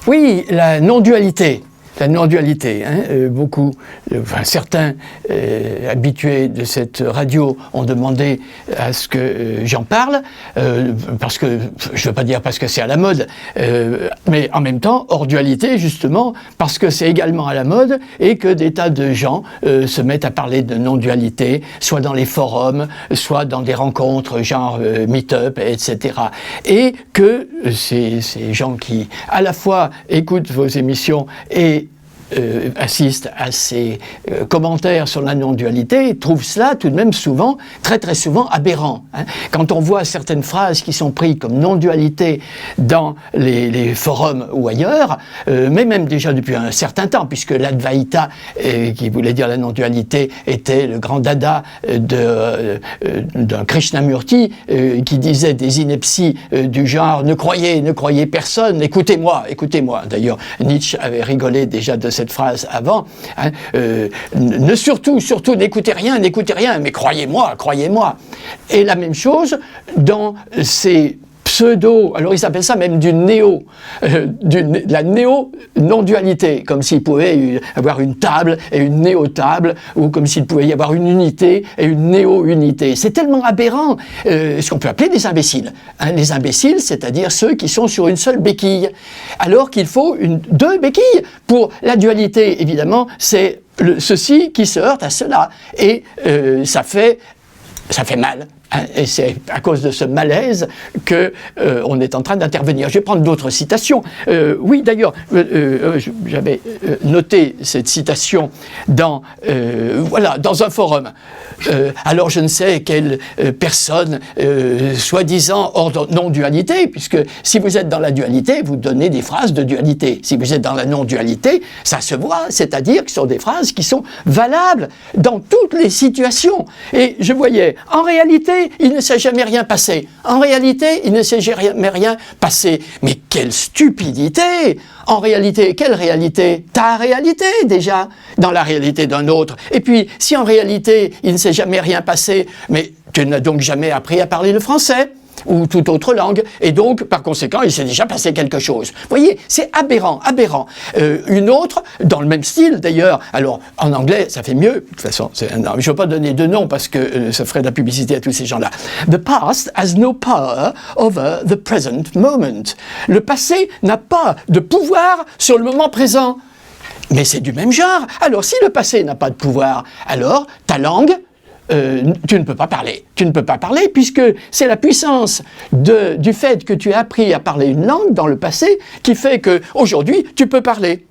Oui, la non-dualité. La non-dualité, beaucoup, certains habitués de cette radio ont demandé à ce que j'en parle, parce que, je ne veux pas dire parce que c'est à la mode, mais en même temps, hors dualité, justement, parce que c'est également à la mode et que des tas de gens se mettent à parler de non-dualité, soit dans les forums, soit dans des rencontres genre meet-up, etc. Et que ces gens qui, à la fois, écoutent vos émissions et assistent à ces commentaires sur la non-dualité, trouvent cela tout de même souvent, très très souvent, aberrant. Quand on voit certaines phrases qui sont prises comme non-dualité dans les forums ou ailleurs, mais même déjà depuis un certain temps, puisque l'Advaita, qui voulait dire la non-dualité, était le grand dada d'un Krishnamurti qui disait des inepties du genre « ne croyez personne, écoutez-moi ». D'ailleurs, Nietzsche avait rigolé déjà de cette phrase avant, surtout n'écoutez rien, mais croyez-moi. Et la même chose dans ces pseudo, alors ils appellent ça même la néo-non-dualité, comme s'il pouvait y avoir une table et une néo-table, ou comme s'il pouvait y avoir une unité et une néo-unité. C'est tellement aberrant, ce qu'on peut appeler des imbéciles. Les imbéciles, c'est-à-dire ceux qui sont sur une seule béquille, alors qu'il faut deux béquilles. Pour la dualité, évidemment, c'est ceci qui se heurte à cela, et ça fait mal. Et c'est à cause de ce malaise qu'on est en train d'intervenir. Je vais prendre d'autres citations. Oui, d'ailleurs, j'avais noté cette citation dans un forum. Alors je ne sais quelle personne, soi-disant hors non-dualité, puisque si vous êtes dans la dualité, vous donnez des phrases de dualité. Si vous êtes dans la non-dualité, ça se voit, c'est-à-dire que ce sont des phrases qui sont valables dans toutes les situations. Et je voyais, en réalité, il ne s'est jamais rien passé. En réalité, il ne s'est jamais rien passé. Mais quelle stupidité! En réalité, quelle réalité? Ta réalité, déjà, dans la réalité d'un autre. Et puis, si en réalité, il ne s'est jamais rien passé, mais tu n'as donc jamais appris à parler le français ou toute autre langue, et donc, par conséquent, il s'est déjà passé quelque chose. Vous voyez, c'est aberrant. Une autre, dans le même style d'ailleurs, alors en anglais, ça fait mieux, de toute façon, je ne veux pas donner de nom parce que ça ferait de la publicité à tous ces gens-là. The past has no power over the present moment. Le passé n'a pas de pouvoir sur le moment présent. Mais c'est du même genre. Alors, si le passé n'a pas de pouvoir, alors ta langue, tu ne peux pas parler. Tu ne peux pas parler puisque c'est la puissance du fait que tu as appris à parler une langue dans le passé qui fait qu'aujourd'hui, tu peux parler.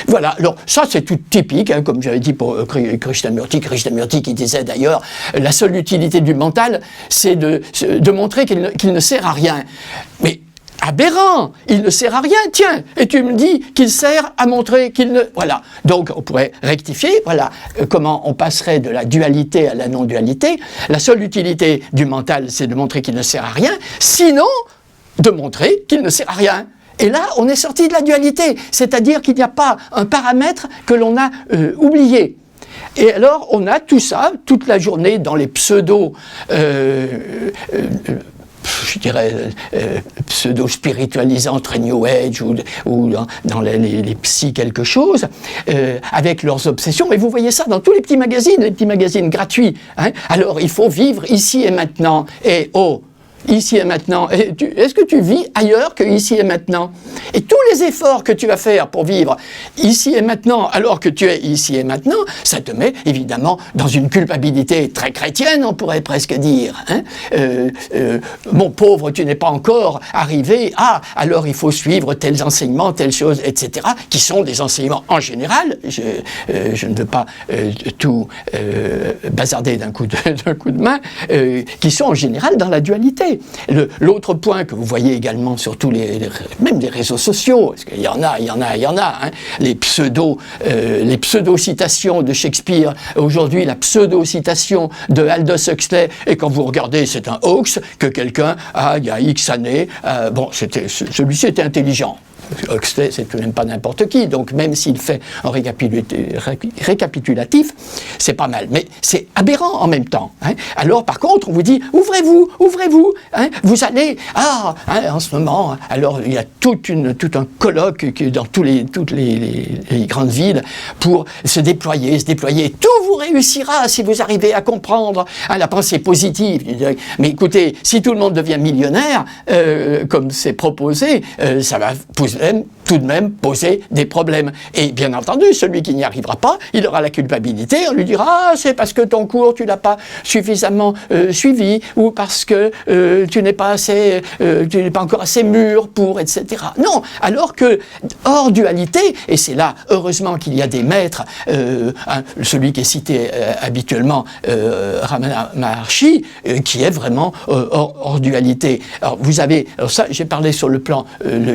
Voilà, alors ça c'est tout typique, comme j'avais dit pour Krishnamurti qui disait d'ailleurs, la seule utilité du mental, c'est de montrer qu'il ne sert à rien. Mais aberrant, il ne sert à rien, tiens, et tu me dis qu'il sert à montrer qu'il ne... Voilà, donc on pourrait rectifier, voilà comment on passerait de la dualité à la non-dualité. La seule utilité du mental, c'est de montrer qu'il ne sert à rien, sinon de montrer qu'il ne sert à rien. Et là, on est sorti de la dualité, c'est-à-dire qu'il n'y a pas un paramètre que l'on a oublié. Et alors, on a tout ça, toute la journée, dans les je dirais, pseudo-spiritualisantes, très New Age, ou dans les psy quelque chose, avec leurs obsessions. Et vous voyez ça dans tous les petits magazines gratuits. Alors, il faut vivre ici et maintenant. Et ici et maintenant. Est-ce que tu vis ailleurs que ici et maintenant? Et tous les efforts que tu vas faire pour vivre ici et maintenant, alors que tu es ici et maintenant, ça te met évidemment dans une culpabilité très chrétienne, on pourrait presque dire. Mon pauvre, tu n'es pas encore arrivé. Alors il faut suivre tels enseignements, telles choses, etc., qui sont des enseignements en général. Je ne veux pas tout bazarder d'un coup de main, qui sont en général dans la dualité. L'autre point que vous voyez également sur tous même les réseaux sociaux, parce qu'il y en a, les pseudo-citations de Shakespeare, aujourd'hui la pseudo-citation de Aldous Huxley, et quand vous regardez, c'est un hoax que quelqu'un, il y a X années, celui-ci était intelligent. Huxley, c'est tout de même pas n'importe qui, donc même s'il fait un récapitulatif, c'est pas mal, mais c'est aberrant en même temps. Hein. Alors, par contre, on vous dit, ouvrez-vous, hein, vous allez, en ce moment, alors il y a tout un colloque dans toutes les grandes villes pour se déployer, tout vous réussira si vous arrivez à comprendre la pensée positive. Mais écoutez, si tout le monde devient millionnaire, comme c'est proposé, ça va tout de même poser des problèmes. Et bien entendu, celui qui n'y arrivera pas, il aura la culpabilité, on lui dira « c'est parce que ton cours, tu l'as pas suffisamment suivi, ou parce que tu n'es pas encore assez mûr pour, etc. » Non, alors que, hors dualité, et c'est là, heureusement qu'il y a des maîtres, celui qui est cité habituellement, Ramana Maharshi, qui est vraiment hors dualité. Alors, vous avez, ça, j'ai parlé sur le plan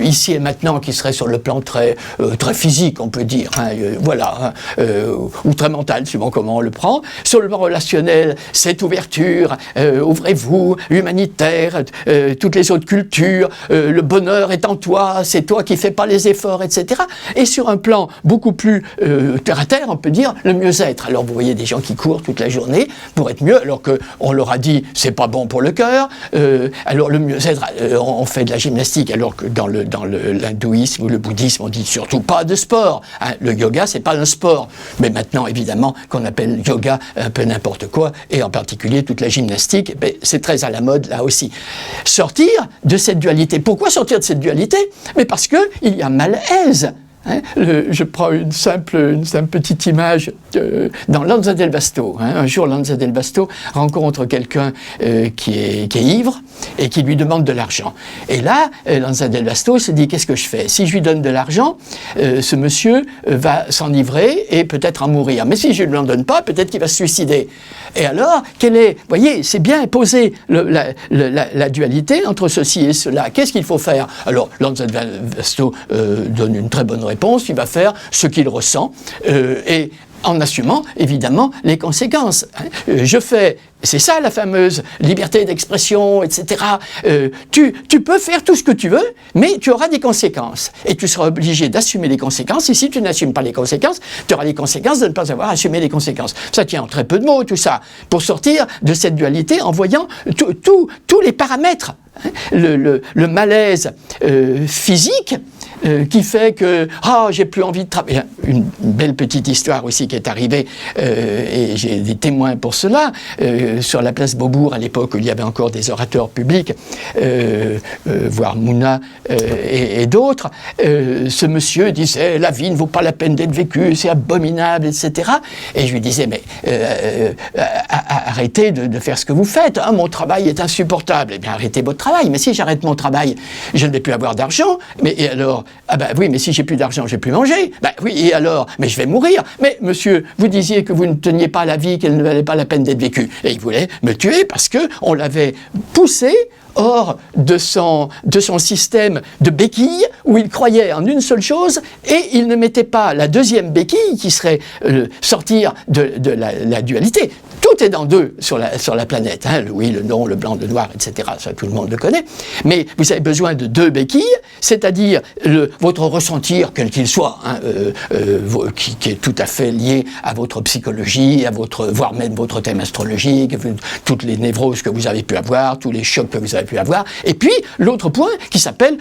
ici et maintenant, qui serait sur le plan très physique, on peut dire, hein, ou très mental, suivant comment on le prend. Sur le plan relationnel, cette ouverture, ouvrez-vous, humanitaire, toutes les autres cultures, le bonheur est en toi, c'est toi qui fais pas les efforts, etc. Et sur un plan beaucoup plus terre à terre, on peut dire le mieux-être. Alors vous voyez des gens qui courent toute la journée pour être mieux, alors qu'on leur a dit c'est pas bon pour le cœur. Alors le mieux-être, on fait de la gymnastique, alors que dans l'hindouisme ou le bouddhisme, on dit surtout pas de sport. Hein. Le yoga, c'est pas un sport. Mais maintenant, évidemment, qu'on appelle yoga un peu n'importe quoi, et en particulier toute la gymnastique, c'est très à la mode là aussi. Sortir de cette dualité. Pourquoi sortir de cette dualité? Mais parce qu'il y a malaise. Hein, je prends une simple petite image dans Lanza del Vasto. Hein, un jour, Lanza del Vasto rencontre quelqu'un qui est ivre et qui lui demande de l'argent. Et là, Lanza del Vasto se dit, qu'est-ce que je fais? Si je lui donne de l'argent, ce monsieur va s'enivrer et peut-être en mourir. Mais si je ne lui en donne pas, peut-être qu'il va se suicider. Et alors, vous voyez, c'est bien poser la dualité entre ceci et cela. Qu'est-ce qu'il faut faire? Alors, Lanza del Vasto donne une très bonne réponse. Il va faire ce qu'il ressent et en assumant évidemment les conséquences. C'est ça la fameuse liberté d'expression, etc. Tu peux faire tout ce que tu veux, mais tu auras des conséquences. Et tu seras obligé d'assumer les conséquences. Et si tu n'assumes pas les conséquences, tu auras les conséquences de ne pas avoir assumé les conséquences. Ça tient en très peu de mots, tout ça. Pour sortir de cette dualité en voyant tous les paramètres. Hein, le malaise physique, qui fait que j'ai plus envie de travailler. Une belle petite histoire aussi qui est arrivée, et j'ai des témoins pour cela, sur la place Beaubourg, à l'époque où il y avait encore des orateurs publics, voire Mouna et d'autres, ce monsieur disait « la vie ne vaut pas la peine d'être vécue, c'est abominable, etc. » Et je lui disais « mais arrêtez de faire ce que vous faites, hein, mon travail est insupportable. » Eh bien arrêtez votre travail, mais si j'arrête mon travail, je ne vais plus avoir d'argent, et alors oui, mais si j'ai plus d'argent, j'ai plus manger. Oui, et alors? Mais je vais mourir. Mais monsieur, vous disiez que vous ne teniez pas la vie, qu'elle ne valait pas la peine d'être vécue. Et il voulait me tuer parce qu'on l'avait poussé hors de son système de béquilles où il croyait en une seule chose et il ne mettait pas la deuxième béquille qui serait sortir de la dualité. Tout est dans deux sur la planète, hein, le oui, le non, le blanc, le noir, etc. Ça, tout le monde le connaît. Mais vous avez besoin de deux béquilles, c'est-à-dire votre ressentir, quel qu'il soit, hein, qui est tout à fait lié à votre psychologie, voire même votre thème astrologique, toutes les névroses que vous avez pu avoir, tous les chocs que vous avez pu avoir. Et puis, l'autre point qui s'appelle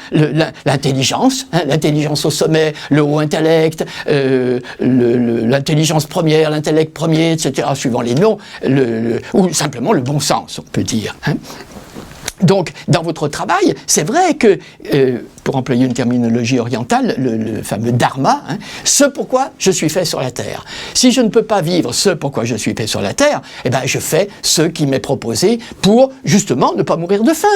l'intelligence, hein, l'intelligence au sommet, le haut intellect, l'intelligence première, l'intellect premier, etc., suivant les noms, ou simplement le bon sens, on peut dire. Hein. Donc, dans votre travail, c'est vrai que, pour employer une terminologie orientale, le fameux dharma, hein, ce pourquoi je suis fait sur la terre. Si je ne peux pas vivre ce pourquoi je suis fait sur la terre, eh ben, je fais ce qui m'est proposé pour, justement, ne pas mourir de faim.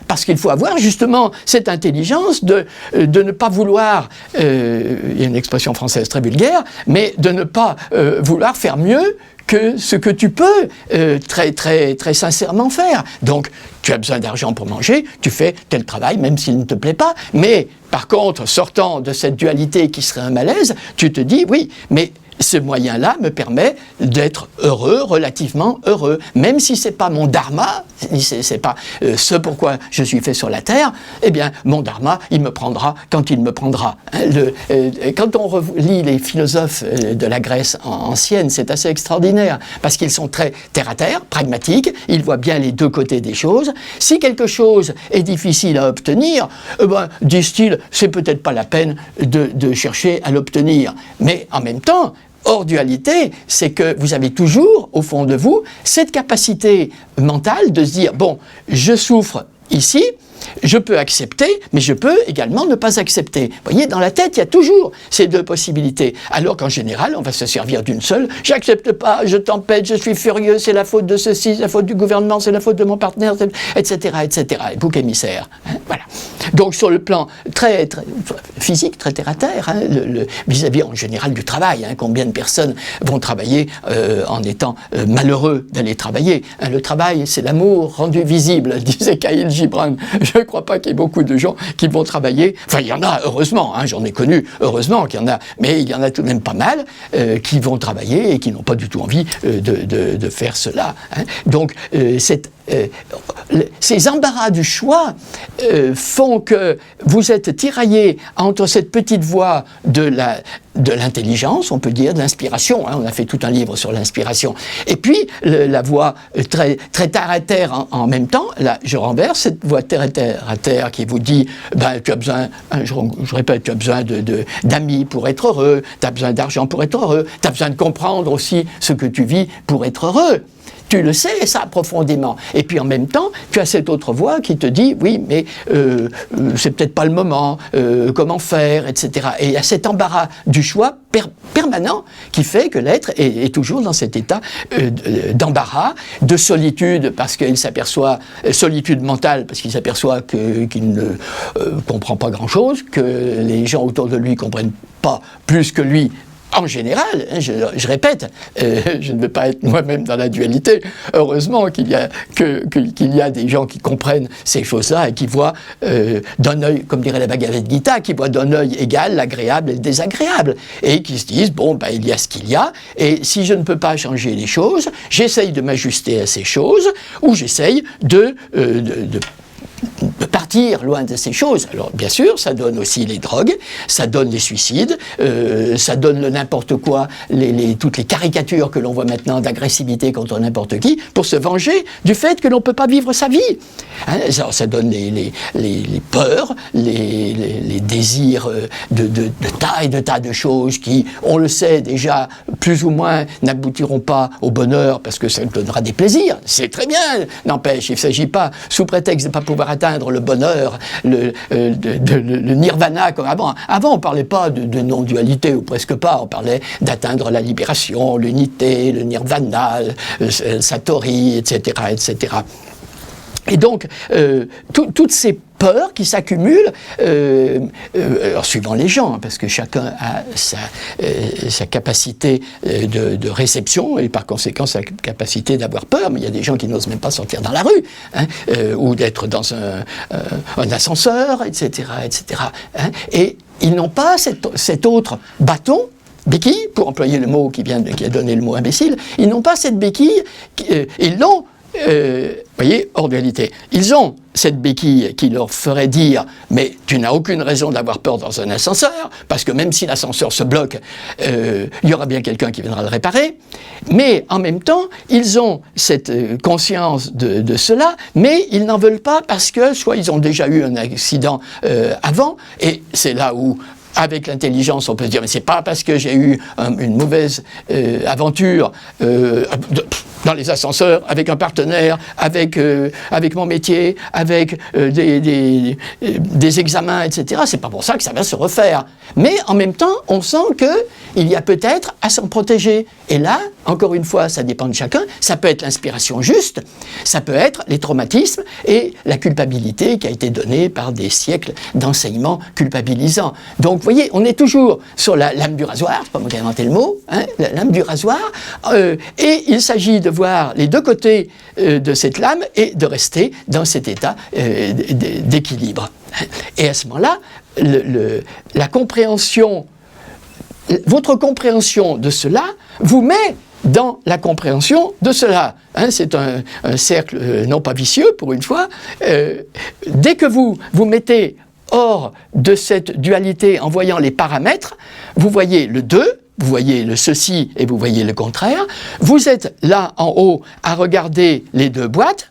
Parce qu'il faut avoir justement cette intelligence de ne pas vouloir, il y a une expression française très vulgaire, mais de ne pas vouloir faire mieux que ce que tu peux très, très, très sincèrement faire. Donc, tu as besoin d'argent pour manger, tu fais tel travail, même s'il ne te plaît pas, mais par contre, sortant de cette dualité qui serait un malaise, tu te dis, oui, mais ce moyen-là me permet d'être heureux, relativement heureux. Même si c'est pas mon dharma, c'est pas ce pourquoi je suis fait sur la terre, eh bien, mon dharma, il me prendra quand il me prendra. Quand on lit les philosophes de la Grèce ancienne, c'est assez extraordinaire, parce qu'ils sont très terre-à-terre, pragmatiques, ils voient bien les deux côtés des choses. Si quelque chose est difficile à obtenir, disent-ils, c'est peut-être pas la peine de chercher à l'obtenir. Mais en même temps, hors dualité, c'est que vous avez toujours, au fond de vous, cette capacité mentale de se dire, bon, je souffre ici, je peux accepter, mais je peux également ne pas accepter. Vous voyez, dans la tête, il y a toujours ces deux possibilités. Alors qu'en général, on va se servir d'une seule. J'accepte pas, je tempête, je suis furieux, c'est la faute de ceci, c'est la faute du gouvernement, c'est la faute de mon partenaire, etc., etc. Et bouc émissaire. Voilà. Donc sur le plan très physique, très terre-à-terre, vis-à-vis en général du travail, combien de personnes vont travailler en étant malheureux d'aller travailler. Le travail, c'est l'amour rendu visible, disait Khalil Gibran. Je ne crois pas qu'il y ait beaucoup de gens qui vont travailler. Enfin, il y en a, heureusement, j'en ai connu, heureusement qu'il y en a, mais il y en a tout de même pas mal qui vont travailler et qui n'ont pas du tout envie de faire cela. Donc, ces embarras du choix font que vous êtes tiraillé entre cette petite voie de l'intelligence, on peut dire, de l'inspiration. On a fait tout un livre sur l'inspiration. Et puis, la voie très terre à terre en même temps. Là, je renverse cette voie terre à terre qui vous dit, tu as besoin, je répète, tu as besoin d'amis pour être heureux, tu as besoin d'argent pour être heureux, tu as besoin de comprendre aussi ce que tu vis pour être heureux. Tu le sais, ça, profondément. Et puis en même temps, tu as cette autre voix qui te dit, oui, mais c'est peut-être pas le moment, comment faire, etc. Et il y a cet embarras du choix permanent qui fait que l'être est toujours dans cet état d'embarras, de solitude, parce qu'il s'aperçoit, solitude mentale, parce qu'il s'aperçoit qu'il ne comprend pas grand-chose, que les gens autour de lui comprennent pas plus que lui. En général, je répète, je ne veux pas être moi-même dans la dualité, heureusement qu'il y a des gens qui comprennent ces choses-là et qui voient d'un œil, comme dirait la Bhagavad Gita, qui voient d'un œil égal l'agréable et le désagréable, et qui se disent, bon, il y a ce qu'il y a, et si je ne peux pas changer les choses, j'essaye de m'ajuster à ces choses, ou j'essaye de partir loin de ces choses. Alors bien sûr, ça donne aussi les drogues, ça donne les suicides, ça donne le n'importe quoi, toutes les caricatures que l'on voit maintenant d'agressivité contre n'importe qui, pour se venger du fait que l'on ne peut pas vivre sa vie. Ça donne les peurs, les désirs de tas de choses qui, on le sait déjà, plus ou moins n'aboutiront pas au bonheur parce que ça donnera des plaisirs. C'est très bien, n'empêche, il ne s'agit pas, sous prétexte de ne pas pouvoir atteindre le bonheur, le nirvana comme avant. Avant, on ne parlait pas de non-dualité, ou presque pas. On parlait d'atteindre la libération, l'unité, le nirvana, le satori, etc., etc. Et donc, toutes ces peurs qui s'accumulent, alors suivant les gens, parce que chacun a sa capacité de réception et par conséquent sa capacité d'avoir peur, mais il y a des gens qui n'osent même pas sortir dans la rue, ou d'être dans un ascenseur, etc., etc. Et ils n'ont pas cet autre bâton, béquille, pour employer le mot qui a donné le mot imbécile, ils n'ont pas cette béquille, ils l'ont, voyez, hors dualité. Ils ont cette béquille qui leur ferait dire « mais tu n'as aucune raison d'avoir peur dans un ascenseur, parce que même si l'ascenseur se bloque, il y aura bien quelqu'un qui viendra le réparer ». Mais en même temps, ils ont cette conscience de cela, mais ils n'en veulent pas parce que soit ils ont déjà eu un accident avant, et c'est là où avec l'intelligence, on peut se dire, mais c'est pas parce que j'ai eu une mauvaise aventure dans les ascenseurs, avec un partenaire, avec mon métier, avec des examens, etc. C'est pas pour ça que ça va se refaire. Mais en même temps, on sent qu'il y a peut-être à s'en protéger. Et là, encore une fois, ça dépend de chacun. Ça peut être l'inspiration juste, ça peut être les traumatismes et la culpabilité qui a été donnée par des siècles d'enseignements culpabilisants. Donc, vous voyez, on est toujours sur la lame du rasoir, c'est pas moi qui ai inventé le mot, la lame du rasoir, et il s'agit de voir les deux côtés de cette lame et de rester dans cet état d'équilibre. Et à ce moment-là, la compréhension votre compréhension de cela vous met dans la compréhension de cela. Hein, c'est un cercle non pas vicieux, pour une fois. Dès que vous vous mettez hors de cette dualité en voyant les paramètres, vous voyez le 2, vous voyez le ceci et vous voyez le contraire. Vous êtes là en haut à regarder les deux boîtes.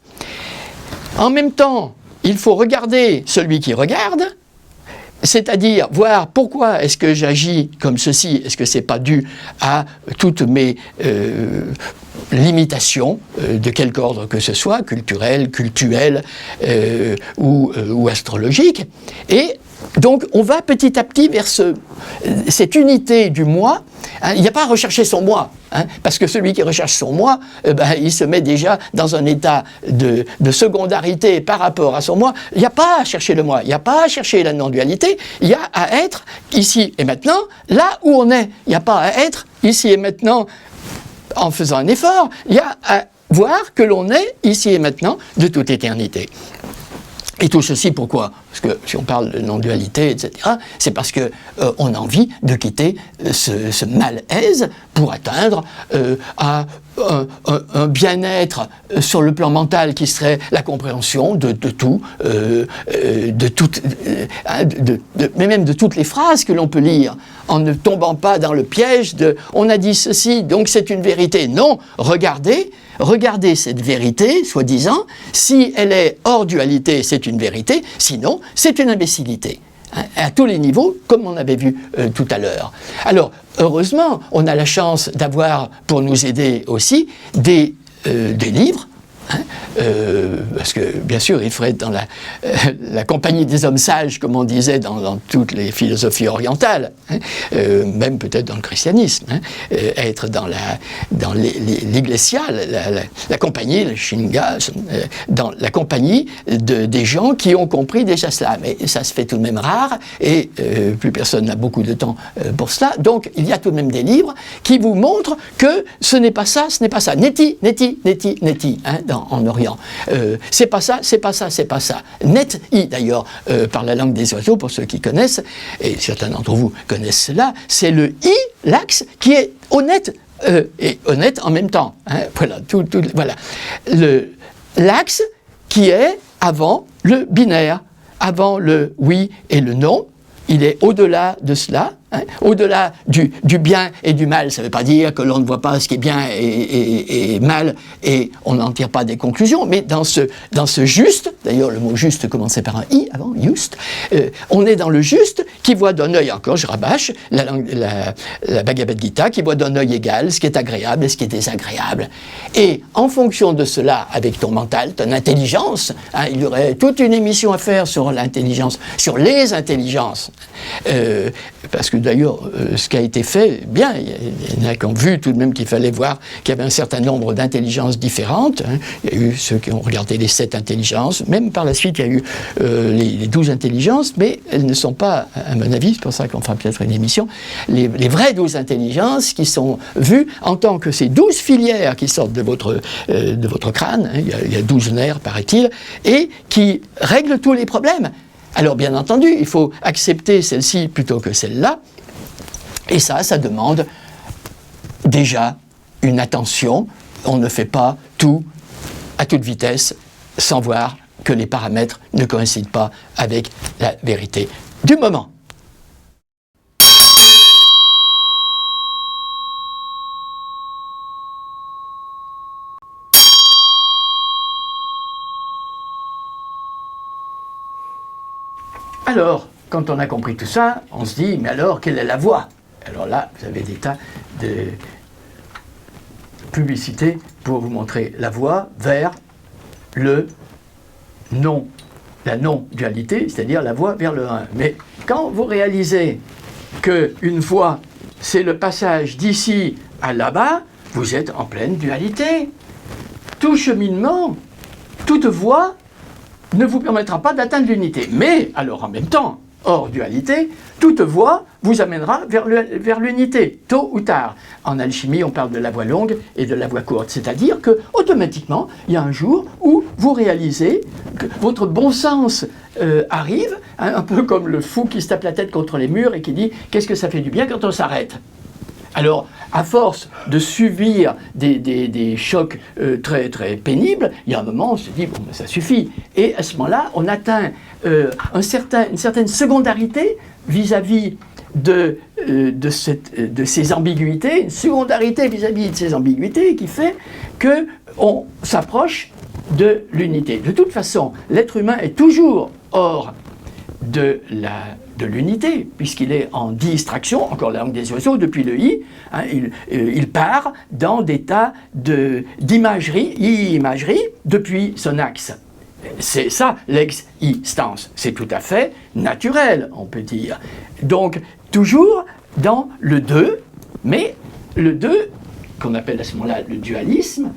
En même temps, il faut regarder celui qui regarde, c'est-à-dire voir pourquoi est-ce que j'agis comme ceci, est-ce que ce n'est pas dû à toutes mes limitations, de quelque ordre que ce soit, culturelles, cultuelles ou astrologiques. Et donc on va petit à petit vers cette unité du moi. Hein, il n'y a pas à rechercher son moi, hein, parce que celui qui recherche son moi, il se met déjà dans un état de secondarité par rapport à son moi. Il n'y a pas à chercher le moi, il n'y a pas à chercher la non-dualité, il y a à être ici et maintenant, là où on est. Il n'y a pas à être ici et maintenant en faisant un effort, il y a à voir que l'on est ici et maintenant de toute éternité. Et tout ceci, pourquoi? Parce que si on parle de non-dualité, etc., c'est parce qu'on a envie de quitter ce malaise pour atteindre à un bien-être sur le plan mental qui serait la compréhension de tout, mais même de toutes les phrases que l'on peut lire, en ne tombant pas dans le piège de « on a dit ceci, donc c'est une vérité ». Non, regardez cette vérité, soi-disant, si elle est hors dualité, c'est une vérité, sinon, c'est une imbécilité. Hein, à tous les niveaux, comme on avait vu tout à l'heure. Alors, heureusement, on a la chance d'avoir, pour nous aider aussi, des livres, hein, parce que, bien sûr, il faudrait être dans la compagnie des hommes sages, comme on disait dans toutes les philosophies orientales, hein, même peut-être dans le christianisme, hein, être dans l'Iglesia, la compagnie, le Shinga, dans la compagnie des gens qui ont compris déjà cela. Mais ça se fait tout de même rare, et plus personne n'a beaucoup de temps pour cela. Donc, il y a tout de même des livres qui vous montrent que ce n'est pas ça, ce n'est pas ça. Neti, neti, neti, neti, hein, en Orient. C'est pas ça, c'est pas ça, c'est pas ça. Net-i, d'ailleurs, par la langue des oiseaux, pour ceux qui connaissent, et certains d'entre vous connaissent cela, c'est le i, l'axe, qui est honnête, et honnête en même temps. Hein, voilà, voilà. L'axe qui est avant le binaire, avant le oui et le non, il est au-delà de cela. Hein, au-delà du bien et du mal. Ça ne veut pas dire que l'on ne voit pas ce qui est bien et mal et on n'en tire pas des conclusions, mais dans ce juste, d'ailleurs le mot juste commençait par un i avant, juste, on est dans le juste qui voit d'un œil, encore je rabâche, la Bhagavad Gita, qui voit d'un œil égal ce qui est agréable et ce qui est désagréable. Et en fonction de cela, avec ton mental, ton intelligence, hein, il y aurait toute une émission à faire sur l'intelligence, sur les intelligences, parce que d'ailleurs, ce qui a été fait, bien, il y en a qui ont vu tout de même qu'il fallait voir qu'il y avait un certain nombre d'intelligences différentes. Hein. Il y a eu ceux qui ont regardé les 7 intelligences, même par la suite, il y a eu les 12 intelligences, mais elles ne sont pas, à mon avis, c'est pour ça qu'on fera peut-être une émission, les vraies 12 intelligences qui sont vues en tant que ces 12 filières qui sortent de votre crâne, hein. Il y a 12 nerfs, paraît-il, et qui règlent tous les problèmes. Alors, bien entendu, il faut accepter celle-ci plutôt que celle-là, et ça demande déjà une attention. On ne fait pas tout à toute vitesse sans voir que les paramètres ne coïncident pas avec la vérité du moment. Alors, quand on a compris tout ça, on se dit, mais alors, quelle est la voie? Alors là, vous avez des tas de publicités pour vous montrer la voie vers la non-dualité, c'est-à-dire la voie vers le 1. Mais quand vous réalisez qu'une voie, c'est le passage d'ici à là-bas, vous êtes en pleine dualité. Tout cheminement, toute voie, ne vous permettra pas d'atteindre l'unité. Mais, alors en même temps, hors dualité, toute voie vous amènera vers l'unité, tôt ou tard. En alchimie, on parle de la voie longue et de la voie courte, c'est-à-dire que automatiquement, il y a un jour où vous réalisez que votre bon sens arrive, hein, un peu comme le fou qui se tape la tête contre les murs et qui dit « qu'est-ce que ça fait du bien quand on s'arrête ?» Alors, à force de subir des chocs très, très pénibles, il y a un moment où on se dit, bon, ben, ça suffit. Et à ce moment-là, on atteint une certaine secondarité vis-à-vis de ces ambiguïtés, une secondarité vis-à-vis de ces ambiguïtés qui fait qu'on s'approche de l'unité. De toute façon, l'être humain est toujours hors de l'unité, puisqu'il est en distraction, encore la langue des oiseaux, depuis le i, hein, il part dans des tas d'imagerie depuis son axe. C'est ça l'existence, c'est tout à fait naturel, on peut dire. Donc, toujours dans le 2, mais le 2, qu'on appelle à ce moment-là le dualisme,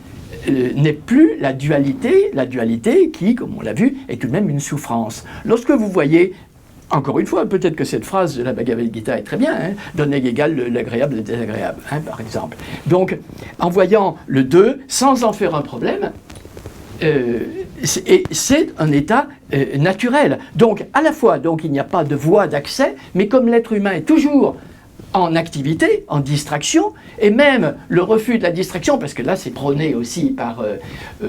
n'est plus la dualité qui, comme on l'a vu, est tout de même une souffrance. Lorsque vous voyez, encore une fois, peut-être que cette phrase de la Bhagavad Gita est très bien, hein, donner égal l'agréable et le désagréable, hein, par exemple. Donc, en voyant le 2, sans en faire un problème, c'est un état naturel. Donc, à la fois, il n'y a pas de voie d'accès, mais comme l'être humain est toujours en activité, en distraction, et même le refus de la distraction, parce que là c'est prôné aussi par,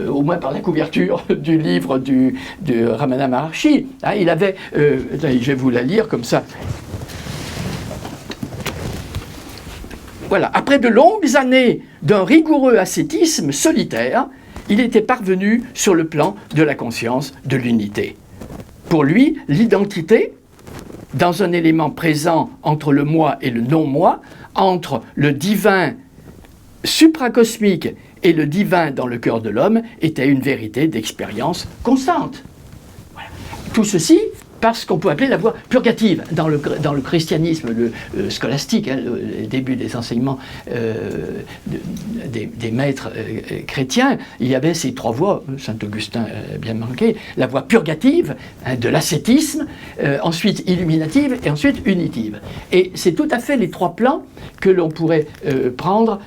au moins par la couverture du livre de Ramana Maharshi, hein, il avait, je vais vous la lire comme ça. Voilà, après de longues années d'un rigoureux ascétisme solitaire, il était parvenu sur le plan de la conscience de l'unité. Pour lui, l'identité, dans un élément présent entre le moi et le non-moi, entre le divin supracosmique et le divin dans le cœur de l'homme, était une vérité d'expérience constante. Voilà. Tout ceci parce qu'on peut appeler la voie purgative. Dans le christianisme scolastique, hein, le début des enseignements des maîtres chrétiens, il y avait ces trois voies, Saint-Augustin a bien manqué, la voie purgative, hein, de l'ascétisme, ensuite illuminative et ensuite unitive. Et c'est tout à fait les trois plans que l'on pourrait prendre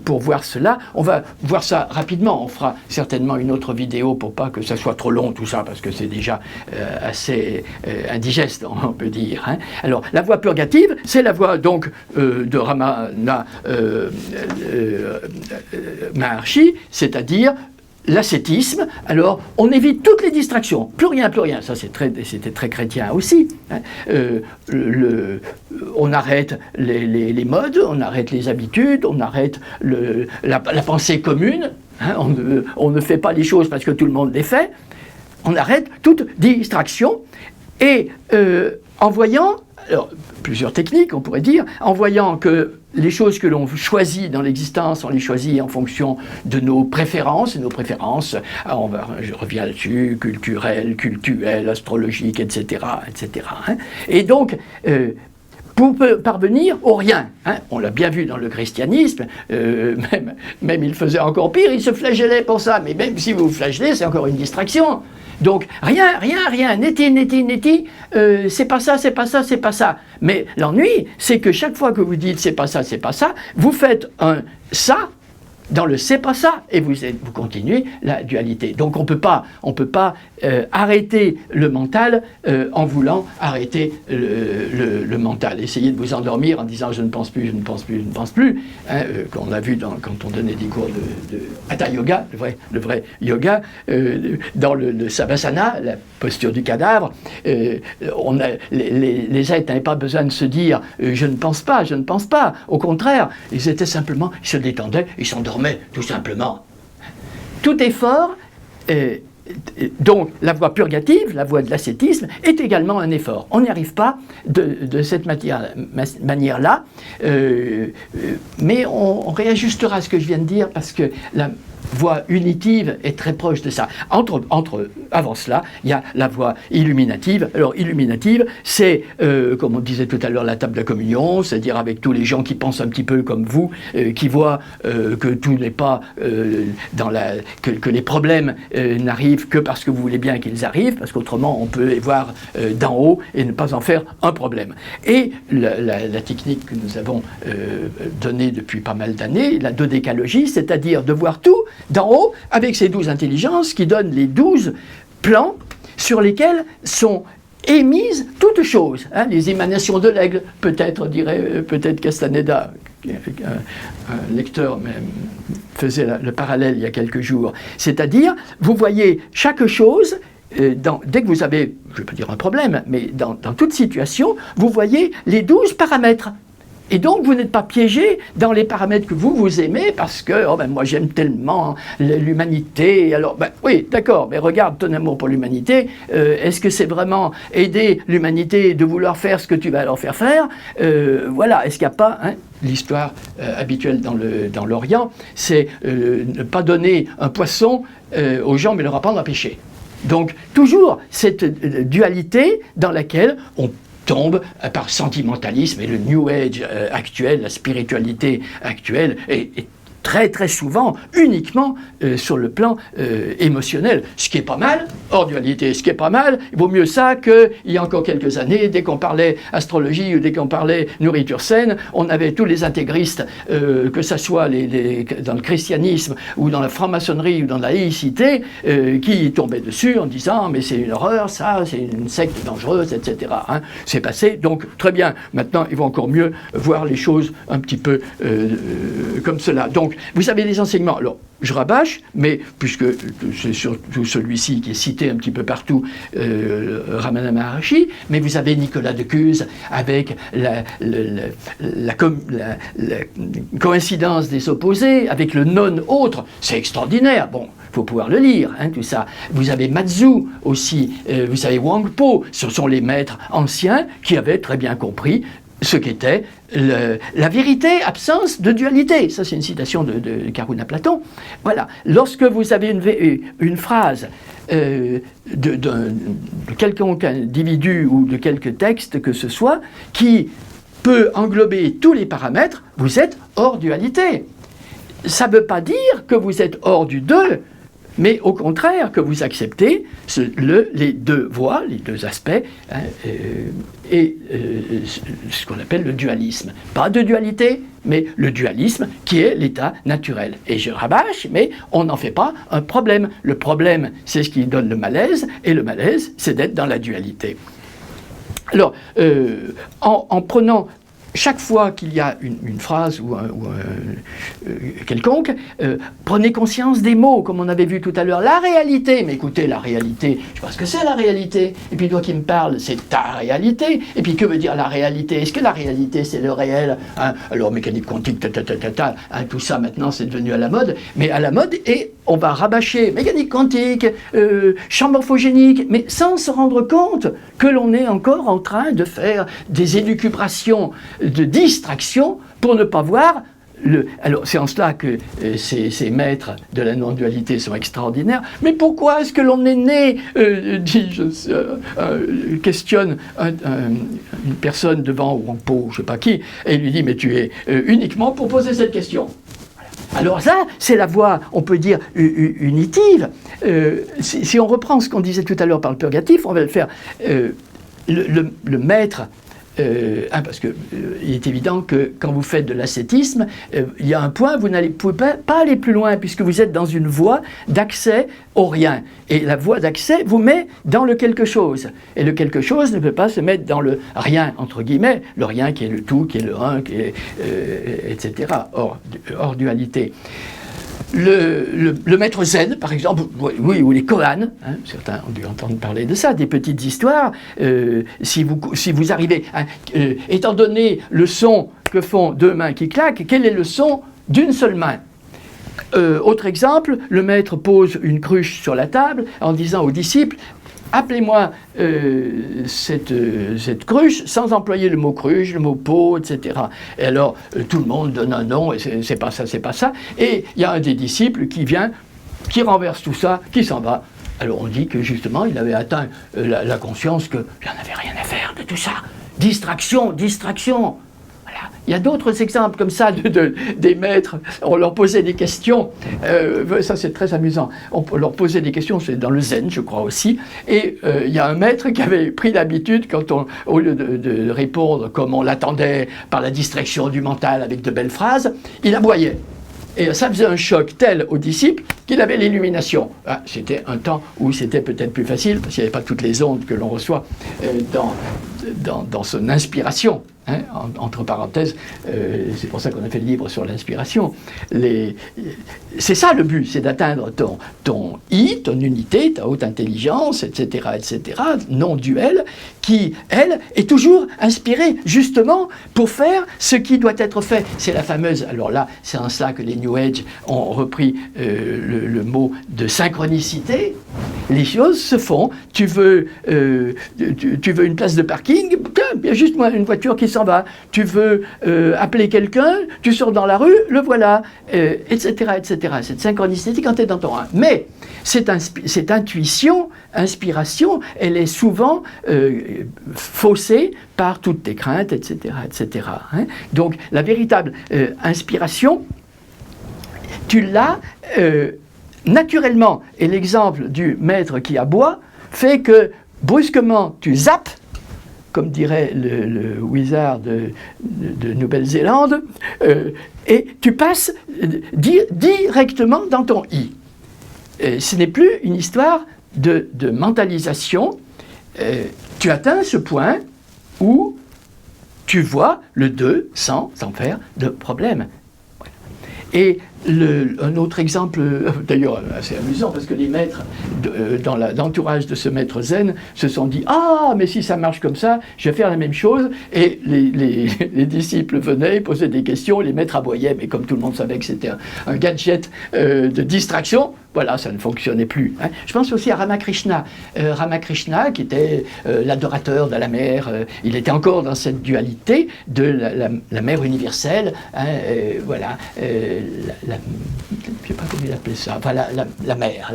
pour voir cela. On va voir ça rapidement, on fera certainement une autre vidéo pour pas que ça soit trop long tout ça, parce que c'est déjà assez indigeste, on peut dire. Hein. Alors, la voie purgative, c'est la voie donc de Ramana Maharshi, c'est-à-dire l'ascétisme. Alors, on évite toutes les distractions, plus rien. Ça, c'était très chrétien aussi. Hein. On arrête les modes, on arrête les habitudes, on arrête la pensée commune. Hein. On ne fait pas les choses parce que tout le monde les fait. On arrête toute distraction. Et en voyant, alors, plusieurs techniques, on pourrait dire, en voyant que les choses que l'on choisit dans l'existence, on les choisit en fonction de nos préférences, je reviens là-dessus, culturelles, cultuelles, astrologiques, etc. Hein. Et donc, pour parvenir au rien. Hein. On l'a bien vu dans le christianisme, même il faisait encore pire, il se flagellait pour ça, mais même si vous vous flagellez, c'est encore une distraction. Donc, rien, neti, c'est pas ça. Mais l'ennui, c'est que chaque fois que vous dites c'est pas ça, vous faites un ça dans le c'est pas ça, et vous continuez la dualité. Donc on peut pas arrêter le mental en voulant arrêter le mental. Essayez de vous endormir en disant je ne pense plus, hein, qu'on a vu quand on donnait des cours de Hatha Yoga, le vrai yoga, dans le Savasana, la posture du cadavre, les êtres n'avaient pas besoin de se dire je ne pense pas. Au contraire, ils se détendaient, ils s'endormaient. Tout simplement. Tout effort, donc la voie purgative, la voie de l'ascétisme, est également un effort. On n'y arrive pas de cette manière-là, mais on réajustera ce que je viens de dire, parce que voie unitive est très proche de ça. Avant cela, il y a la voie illuminative. Alors, illuminative, c'est, comme on disait tout à l'heure, la table de communion, c'est-à-dire avec tous les gens qui pensent un petit peu comme vous, qui voient que tout n'est pas que les problèmes n'arrivent que parce que vous voulez bien qu'ils arrivent, parce qu'autrement, on peut les voir d'en haut et ne pas en faire un problème. Et la technique que nous avons donnée depuis pas mal d'années, la dodécalogie, c'est-à-dire de voir tout d'en haut avec ces 12 intelligences qui donnent les 12 plans sur lesquels sont émises toutes choses. Hein, les émanations de l'aigle, peut-être Castaneda, un lecteur faisait le parallèle il y a quelques jours. C'est-à-dire, vous voyez chaque chose, dès que vous avez, je ne vais pas dire un problème, mais dans toute situation, vous voyez les 12 paramètres. Et donc, vous n'êtes pas piégé dans les paramètres que vous aimez parce que, moi j'aime tellement l'humanité. Alors, oui, d'accord, mais regarde ton amour pour l'humanité. Est-ce que c'est vraiment aider l'humanité de vouloir faire ce que tu vas leur faire faire? Voilà, est-ce qu'il n'y a pas l'histoire habituelle dans l'Orient, c'est ne pas donner un poisson aux gens, mais leur apprendre à pêcher. Donc, toujours cette dualité dans laquelle on tombe par sentimentalisme, et le New Age actuel, la spiritualité actuelle est très très souvent uniquement sur le plan émotionnel, ce qui est pas mal, hors dualité, ce qui est pas mal, il vaut mieux ça qu'il y a encore quelques années, dès qu'on parlait astrologie ou dès qu'on parlait nourriture saine, on avait tous les intégristes, que ce soit dans le christianisme ou dans la franc-maçonnerie ou dans la laïcité, qui tombaient dessus en disant mais c'est une horreur, ça, c'est une secte dangereuse, etc. Hein. C'est passé, donc très bien, maintenant il vaut encore mieux voir les choses un petit peu comme cela. Donc, vous avez les enseignements. Alors, je rabâche, mais puisque c'est surtout celui-ci qui est cité un petit peu partout, Ramana Maharshi, mais vous avez Nicolas de Cuse avec la coïncidence des opposés, avec le non-autre. C'est extraordinaire. Bon, il faut pouvoir le lire, tout ça. Vous avez Matsu aussi, vous avez Wangpo, ce sont les maîtres anciens qui avaient très bien compris ce qu'était la vérité, absence de dualité. Ça, c'est une citation de Karuna Platon. Voilà. Lorsque vous avez une phrase de quelconque individu ou de quelque texte que ce soit, qui peut englober tous les paramètres, vous êtes hors dualité. Ça ne veut pas dire que vous êtes hors du deux, mais au contraire que vous acceptez les deux voies, les deux aspects, et ce qu'on appelle le dualisme. Pas de dualité, mais le dualisme qui est l'état naturel. Et je rabâche, mais on n'en fait pas un problème. Le problème, c'est ce qui donne le malaise, et le malaise, c'est d'être dans la dualité. Alors, en prenant chaque fois qu'il y a une phrase ou quelconque, prenez conscience des mots, comme on avait vu tout à l'heure. La réalité, mais écoutez, la réalité, je sais pas ce que c'est la réalité. Et puis toi qui me parles, c'est ta réalité. Et puis que veut dire la réalité? Est-ce que la réalité, c'est le réel? Alors mécanique quantique, tout ça maintenant, c'est devenu à la mode. Mais à la mode, et on va rabâcher mécanique quantique, champ morphogénique, mais sans se rendre compte que l'on est encore en train de faire des élucubrations de distraction pour ne pas voir Alors c'est en cela que ces maîtres de la non-dualité sont extraordinaires. Mais pourquoi est-ce que l'on est né questionne une personne devant Wangpo, je ne sais pas qui, et lui dit mais tu es uniquement pour poser cette question. Alors ça, c'est la voie, on peut dire, unitive. Si on reprend ce qu'on disait tout à l'heure par le purgatif, on va le faire. Le maître, parce qu'il est évident que quand vous faites de l'ascétisme, il y a un point, vous ne pouvez pas aller plus loin, puisque vous êtes dans une voie d'accès au rien. Et la voie d'accès vous met dans le quelque chose. Et le quelque chose ne peut pas se mettre dans le rien, entre guillemets, le rien qui est le tout, qui est le un, qui est, etc., hors dualité. Le maître zen, par exemple, oui, ou les koans, certains ont dû entendre parler de ça, des petites histoires, si vous arrivez, étant donné le son que font deux mains qui claquent, quel est le son d'une seule main? Autre exemple, le maître pose une cruche sur la table en disant aux disciples, appelez-moi cette cruche sans employer le mot cruche, le mot pot, etc. Et alors, tout le monde donne un nom, et c'est pas ça, c'est pas ça. Et il y a un des disciples qui vient, qui renverse tout ça, qui s'en va. Alors on dit que justement, il avait atteint la conscience qu'il n'en avait rien à faire de tout ça. Distraction, distraction. Voilà. Il y a d'autres exemples comme ça des maîtres. On leur posait des questions. Ça, c'est très amusant. On leur posait des questions, c'est dans le zen, je crois aussi. Et il y a un maître qui avait pris l'habitude, au lieu de répondre comme on l'attendait par la distraction du mental avec de belles phrases, il aboyait. Et ça faisait un choc tel aux disciples qu'il avait l'illumination. Ah, c'était un temps où c'était peut-être plus facile, parce qu'il n'y avait pas toutes les ondes que l'on reçoit dans son inspiration. Hein, entre parenthèses, c'est pour ça qu'on a fait le livre sur l'inspiration. C'est ça le but, c'est d'atteindre ton I, ton unité, ta haute intelligence, etc., non duel, qui, elle, est toujours inspirée justement pour faire ce qui doit être fait. C'est la fameuse, alors là, c'est en cela que les New Age ont repris le mot de synchronicité. Les choses se font. Tu veux une place de parking, il y a juste une voiture qui s'en va. Tu veux appeler quelqu'un, tu sors dans la rue, le voilà, etc., etc. Cette synchronicité quand tu es dans ton 1. Mais cette intuition, inspiration, elle est souvent faussée par toutes tes craintes, etc., etc. Hein. Donc la véritable inspiration, tu l'as naturellement. Et l'exemple du maître qui aboie fait que brusquement tu zappes, comme dirait le wizard de Nouvelle-Zélande, et tu passes directement dans ton I. Ce n'est plus une histoire de mentalisation. Tu atteins ce point où tu vois le 2 sans en faire de problème. Voilà. Et un autre exemple, d'ailleurs assez amusant, parce que les maîtres, dans l'entourage de ce maître zen, se sont dit « Ah, mais si ça marche comme ça, je vais faire la même chose ». Et les disciples venaient, posaient des questions, les maîtres aboyaient, mais comme tout le monde savait que c'était un gadget de distraction, voilà, ça ne fonctionnait plus. Hein. Je pense aussi à Ramakrishna. Ramakrishna, qui était l'adorateur de la mer, il était encore dans cette dualité de la mer universelle, hein, voilà, je ne sais pas comment il appelait ça, enfin, la mer,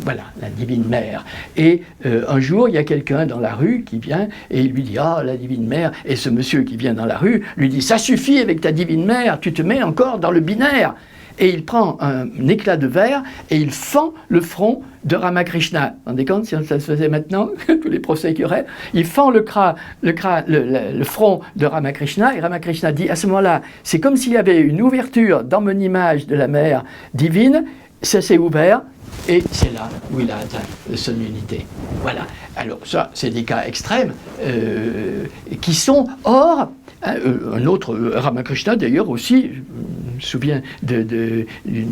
voilà, la divine mère. Et un jour, il y a quelqu'un dans la rue qui vient et il lui dit « Ah, la divine mère ». Et ce monsieur qui vient dans la rue lui dit « Ça suffit avec ta divine mère, tu te mets encore dans le binaire ». Et il prend un éclat de verre et il fend le front de Ramakrishna. Vous vous rendez compte si ça se faisait maintenant, tous les procès qu'il y aurait? Il fend le front de Ramakrishna et Ramakrishna dit à ce moment-là, c'est comme s'il y avait une ouverture dans mon image de la mère divine, ça s'est ouvert et c'est là où il a atteint son unité. Voilà. Alors ça, c'est des cas extrêmes qui sont hors. Un autre, Ramakrishna d'ailleurs aussi, je me souviens d'une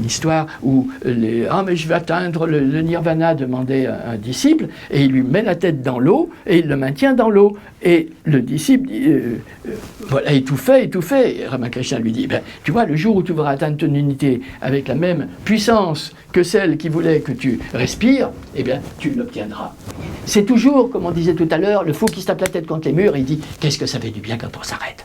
histoire où mais je vais atteindre le nirvana, demandait un disciple, et il lui met la tête dans l'eau et il le maintient dans l'eau. Et le disciple dit, voilà, étouffé. Et Ramakrishna lui dit, tu vois, le jour où tu voudras atteindre ton unité avec la même puissance que celle qui voulait que tu respires, eh bien, tu l'obtiendras. C'est toujours, comme on disait tout à l'heure, le fou qui se tape la tête contre les murs, il dit, qu'est-ce que ça fait du bien quand on s'arrête?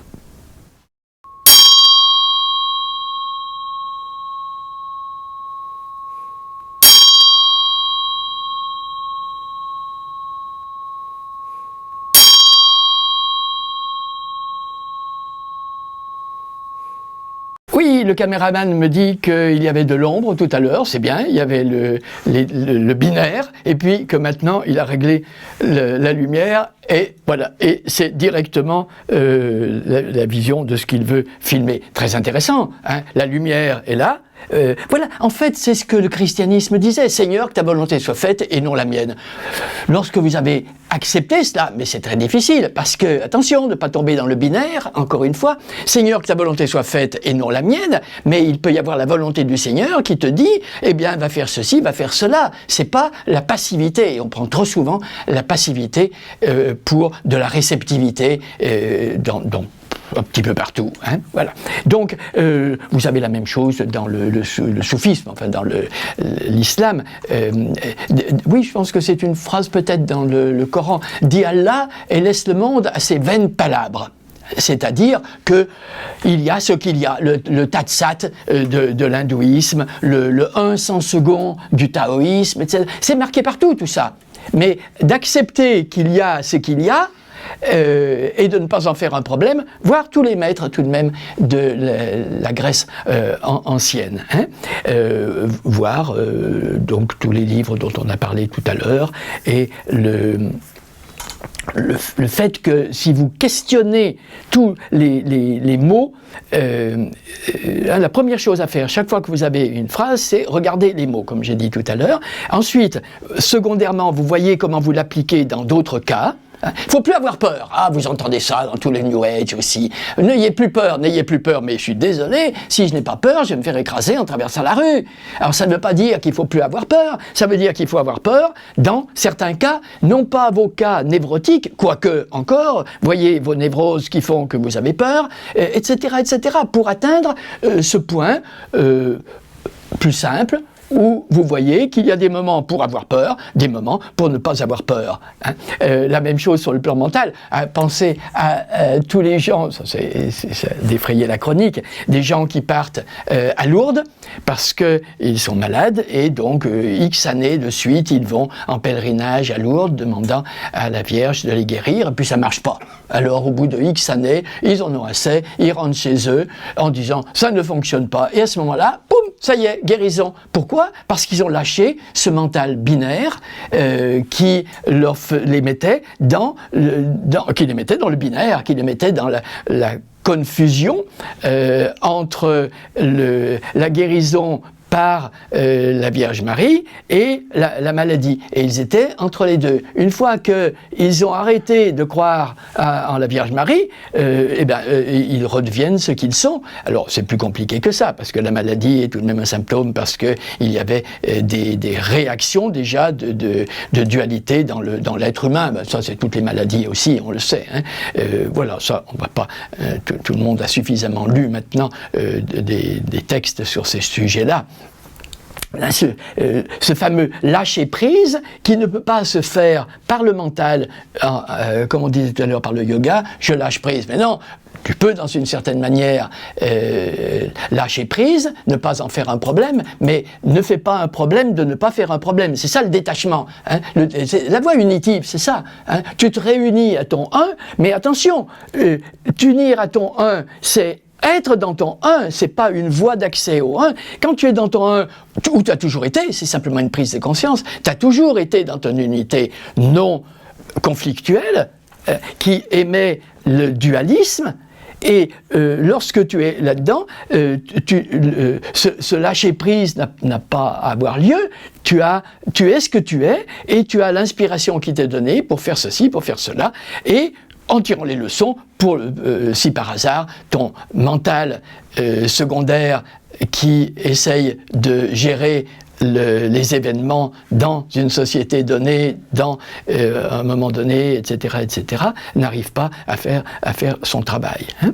Oui, le caméraman me dit qu'il y avait de l'ombre tout à l'heure, c'est bien, il y avait le binaire, et puis que maintenant il a réglé la lumière, et voilà, et c'est directement la vision de ce qu'il veut filmer. Très intéressant, hein, la lumière est là. Voilà, en fait, c'est ce que le christianisme disait. Seigneur, que ta volonté soit faite et non la mienne. Lorsque vous avez accepté cela, mais c'est très difficile, parce que, attention, ne pas tomber dans le binaire, encore une fois, Seigneur, que ta volonté soit faite et non la mienne, mais il peut y avoir la volonté du Seigneur qui te dit, eh bien, va faire ceci, va faire cela. C'est pas la passivité, et on prend trop souvent la passivité pour de la réceptivité un petit peu partout. Hein, voilà. Donc, vous avez la même chose dans le soufisme, enfin dans l'islam. Oui, je pense que c'est une phrase peut-être dans le Coran. Dis Allah et laisse le monde à ses vaines palabres. C'est-à-dire qu'il y a ce qu'il y a, le tatsat de l'hindouisme, le 1 sans second du taoïsme, etc. C'est marqué partout tout ça. Mais d'accepter qu'il y a ce qu'il y a, et de ne pas en faire un problème, voire tous les maîtres tout de même de la Grèce ancienne, hein, voire donc tous les livres dont on a parlé tout à l'heure, et le fait que si vous questionnez tous les mots, la première chose à faire chaque fois que vous avez une phrase, c'est regarder les mots, comme j'ai dit tout à l'heure. Ensuite, secondairement, vous voyez comment vous l'appliquez dans d'autres cas. Il ne faut plus avoir peur. Ah, vous entendez ça dans tous les New Age aussi. N'ayez plus peur, mais je suis désolé, si je n'ai pas peur, je vais me faire écraser en traversant la rue. Alors ça ne veut pas dire qu'il ne faut plus avoir peur, ça veut dire qu'il faut avoir peur dans certains cas, non pas vos cas névrotiques, quoique encore, voyez vos névroses qui font que vous avez peur, etc., pour atteindre ce point plus simple, où vous voyez qu'il y a des moments pour avoir peur, des moments pour ne pas avoir peur. Hein. La même chose sur le plan mental. Pensez à tous les gens, ça défrayé la chronique, des gens qui partent à Lourdes parce qu'ils sont malades et donc X années de suite, ils vont en pèlerinage à Lourdes demandant à la Vierge de les guérir et puis ça ne marche pas. Alors au bout de X années, ils en ont assez, ils rentrent chez eux en disant ça ne fonctionne pas et à ce moment-là, poum, ça y est, guérison. Pourquoi ? Parce qu'ils ont lâché ce mental binaire qui les mettait dans le binaire, qui les mettait dans la confusion entre la guérison par la Vierge Marie et la maladie. Et ils étaient entre les deux. Une fois qu'ils ont arrêté de croire en la Vierge Marie, ils redeviennent ce qu'ils sont. Alors, c'est plus compliqué que ça, parce que la maladie est tout de même un symptôme, parce qu'il y avait des réactions déjà de dualité dans l'être humain. Ben, ça, c'est toutes les maladies aussi, on le sait. Hein. Voilà, ça, on va pas... tout le monde a suffisamment lu maintenant des textes sur ces sujets-là. Là, ce fameux lâcher-prise qui ne peut pas se faire par le mental, comme on disait tout à l'heure par le yoga, je lâche prise. Mais non, tu peux dans une certaine manière lâcher prise, ne pas en faire un problème, mais ne fais pas un problème de ne pas faire un problème. C'est ça le détachement. Hein. La voie unitive, c'est ça. Hein. Tu te réunis à ton 1, mais attention, t'unir à ton 1, c'est être dans ton 1, c'est pas une voie d'accès au 1. Quand tu es dans ton 1, où tu as toujours été, c'est simplement une prise de conscience, tu as toujours été dans ton unité non conflictuelle, qui émet le dualisme, et lorsque tu es là-dedans, ce lâcher-prise n'a pas à avoir lieu, tu es ce que tu es, et tu as l'inspiration qui t'est donnée pour faire ceci, pour faire cela, et en tirant les leçons pour, si par hasard, ton mental secondaire qui essaye de gérer les événements dans une société donnée, dans un moment donné, etc., n'arrive pas à faire son travail. Hein.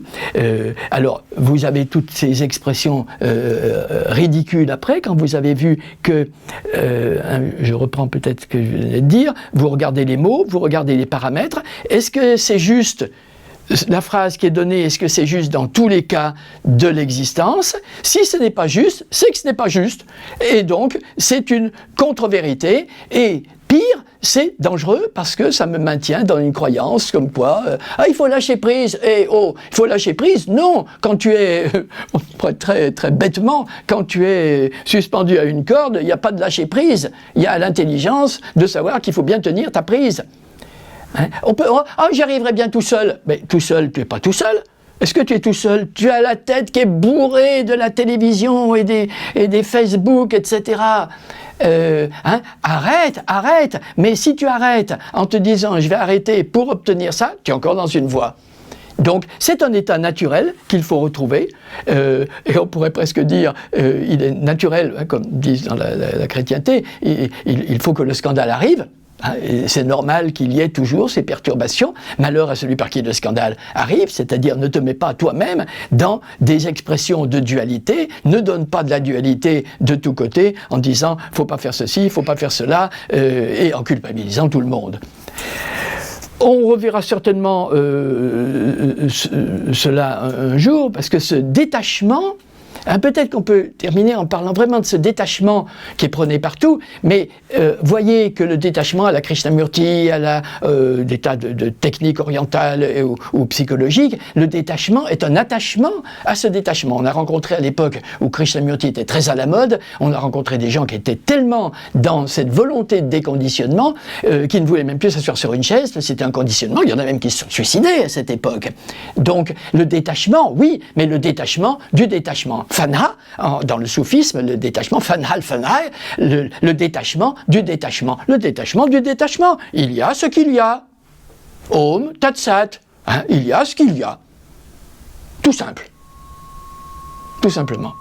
Alors, vous avez toutes ces expressions ridicules après, quand vous avez vu que, je reprends peut-être ce que je venais de dire, vous regardez les mots, vous regardez les paramètres, est-ce que c'est juste la phrase qui est donnée, est-ce que c'est juste dans tous les cas de l'existence? Si ce n'est pas juste, c'est que ce n'est pas juste. Et donc, c'est une contre-vérité. Et pire, c'est dangereux parce que ça me maintient dans une croyance comme quoi il faut lâcher prise. Et il faut lâcher prise. Non, quand tu es, très, très bêtement, quand tu es suspendu à une corde, il n'y a pas de lâcher prise. Il y a l'intelligence de savoir qu'il faut bien tenir ta prise. Hein? J'y arriverai bien tout seul. Mais tout seul, tu n'es pas tout seul. Est-ce que tu es tout seul? Tu as la tête qui est bourrée de la télévision et des Facebook, etc. Arrête. Mais si tu arrêtes en te disant je vais arrêter pour obtenir ça, tu es encore dans une voie. Donc, c'est un état naturel qu'il faut retrouver, et on pourrait presque dire, il est naturel, hein, comme disent dans la chrétienté, il faut que le scandale arrive. C'est normal qu'il y ait toujours ces perturbations. Malheur à celui par qui le scandale arrive, c'est-à-dire ne te mets pas toi-même dans des expressions de dualité, ne donne pas de la dualité de tous côtés en disant « faut pas faire ceci, faut pas faire cela » et en culpabilisant tout le monde. On reverra certainement cela un jour, parce que ce détachement, peut-être qu'on peut terminer en parlant vraiment de ce détachement qui est prôné partout, mais voyez que le détachement à la Krishnamurti, à des tas de techniques orientales ou psychologiques, le détachement est un attachement à ce détachement. On a rencontré à l'époque où Krishnamurti était très à la mode, on a rencontré des gens qui étaient tellement dans cette volonté de déconditionnement qui ne voulaient même plus s'asseoir sur une chaise, c'était un conditionnement, il y en a même qui se sont suicidés à cette époque. Donc le détachement, oui, mais le détachement du détachement. Fana, dans le soufisme, le détachement, fanhal fanhal, le détachement du détachement. Le détachement du détachement. Il y a ce qu'il y a. Om Tat Sat. Il y a ce qu'il y a. Tout simple. Tout simplement.